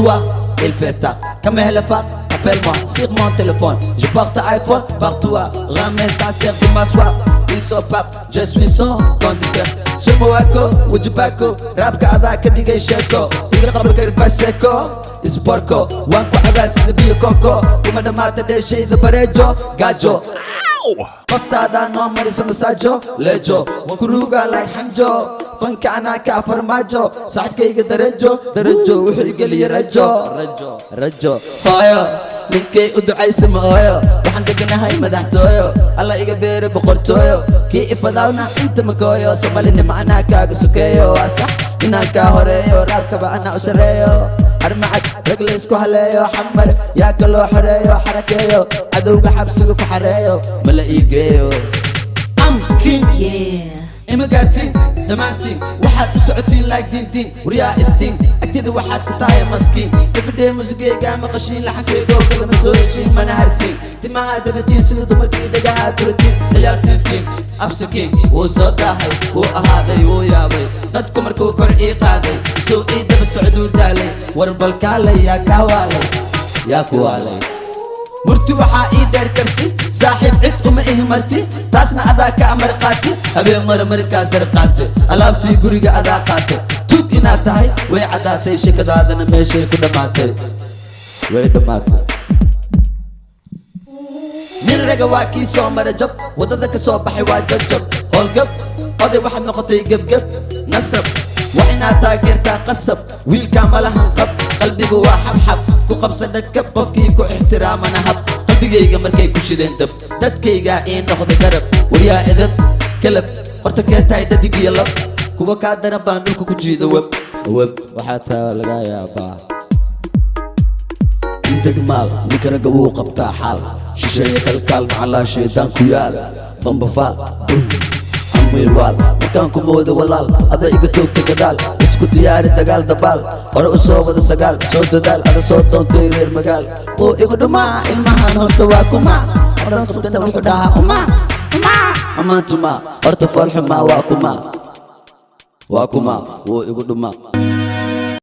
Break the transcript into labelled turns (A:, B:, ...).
A: toi, il fait ta. Comme elle fait, appelle-moi sur mon téléphone. Je porte iPhone par toi, ramène ta sœur de m'asseoir. Il se pape, je suis son conducteur. Je m'ouako, Wujibako, rap kada kadigay sheko. Iga qabla karbaseko, isborko, wanko abas de bio coco. Uma da mata de shay de barejo, gajo. Qoftaada noo marisa masaajo leejo waan ku ruugaa like xanjo fanka anaa kaa farmaajo saaxibkayga darajo wuxuu igeliya rajo hooyo ninkay u ducaysa ma ooyo waxaan deganahay madaxtooyo alla iga beere boqortooyo kii ifadaawna inta makooyo somalinima anaa kaaga sokeeyo waa sax inaan kaa horeeyo raabkaba anaa u sareeyo armacad rag la isku haleeyo xamar yaa ka loo xoreeyo xarakeeyo cadowga xabsiga ku xareeyo mala ii geeyo am king ima gaartiin dhammaantiin waxaad u socotiin like diintiin waryaa istiin agteeda waxaad ka tahay maskiin everyday musigeyga maqashiin laxankeygo kalama soo heshiin mana hartiin timaha dabadiin sida dumarkii dhagaha turatiin ciyaartiintiin afsakiin wuu soo daahay wuu ahaaday wuu yaabay dadku markuu kor ii qaaday soo ii daba socduu daalay war balkaalay yaa kaa waalay yaa ku waalay murti waxaa ii dheer karti saaxiib cid uma ihmarti taasna adaa ka amar qaati habeen markaa sar qaate alaabtii guriga adaa qaate tuug inaad tahay way caddaatay shekadaadana meeshay ku dhammaatay way dhammaatay nin raga waa kii soo mara jab waddada ka soo baxay waa jabjab howlgab oday waxaad noqotay gebgeb nasab waa inaad taageertaa qasab wiilkaa malahan qab qalbigu waa xabxab ku qabsa dhagkab qofkii ku ixtiraamana hab qalbigayga markay ku shideen dab dadkaygaa ii noqda garab waryaa edab kalab horta kee tahay dhadig iyo lab kuwa kaa daran baan dhulka ku jiida web waxaa taa laga yaabaa degmaal ninka ragga wuu qabtaa xaal shisheeye kalkaal macallaa shaydaan ku yaal bambafaal wiilwaal markaan ku moodo walaal ada iga toogta gadaal isku diyaari dagaal dabaal hore u soo wada sagaal soo dadaal ada soo doontay reer magaal oo igu dhumaa ilmahan horta waa kuma hadan qabtana wuxuu dhahaa amaantuma horta foolxumaa waa kuma wuu igu dhumaa